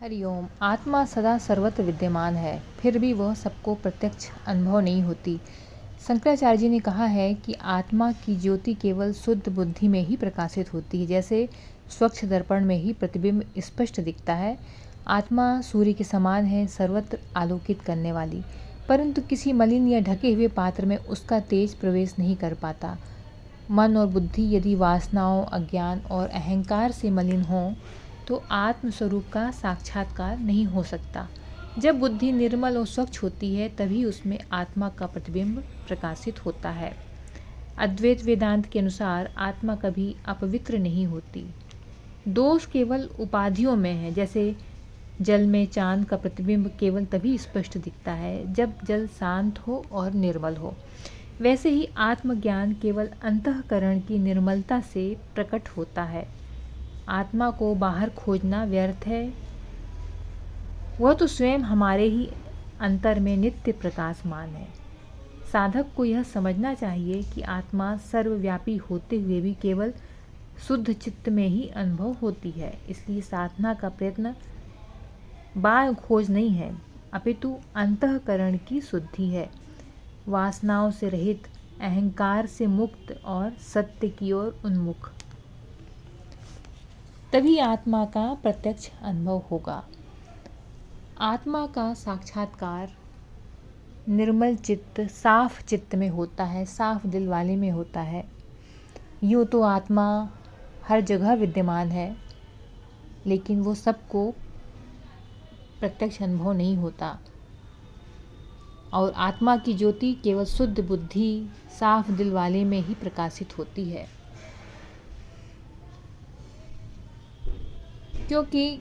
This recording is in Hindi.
हरिओम। आत्मा सदा सर्वत्र विद्यमान है, फिर भी वह सबको प्रत्यक्ष अनुभव नहीं होती। शंकराचार्य जी ने कहा है कि आत्मा की ज्योति केवल शुद्ध बुद्धि में ही प्रकाशित होती है। जैसे स्वच्छ दर्पण में ही प्रतिबिंब स्पष्ट दिखता है, आत्मा सूर्य के समान है, सर्वत्र आलोकित करने वाली। परंतु किसी मलिन या ढके हुए पात्र में उसका तेज प्रवेश नहीं कर पाता। मन और बुद्धि यदि वासनाओं, अज्ञान और अहंकार से मलिन हों तो आत्म स्वरूप का साक्षात्कार नहीं हो सकता। जब बुद्धि निर्मल और स्वच्छ होती है तभी उसमें आत्मा का प्रतिबिंब प्रकाशित होता है। अद्वैत वेदांत के अनुसार आत्मा कभी अपवित्र नहीं होती। दोष केवल उपाधियों में है। जैसे जल में चांद का प्रतिबिंब केवल तभी स्पष्ट दिखता है जब जल शांत हो और निर्मल हो, वैसे ही आत्मज्ञान केवल अंतःकरण की निर्मलता से प्रकट होता है। आत्मा को बाहर खोजना व्यर्थ है, वह तो स्वयं हमारे ही अंतर में नित्य प्रकाशमान है। साधक को यह समझना चाहिए कि आत्मा सर्वव्यापी होते हुए भी केवल शुद्ध चित्त में ही अनुभव होती है। इसलिए साधना का प्रयत्न बाहर खोज नहीं है, अपितु अंतःकरण की शुद्धि है। वासनाओं से रहित, अहंकार से मुक्त और सत्य की ओर उन्मुख, तभी आत्मा का प्रत्यक्ष अनुभव होगा। आत्मा का साक्षात्कार निर्मल चित्त, साफ चित्त में होता है, साफ दिल वाले में होता है। यूँ तो आत्मा हर जगह विद्यमान है, लेकिन वो सबको प्रत्यक्ष अनुभव नहीं होता। और आत्मा की ज्योति केवल शुद्ध बुद्धि, साफ दिल वाले में ही प्रकाशित होती है, क्योंकि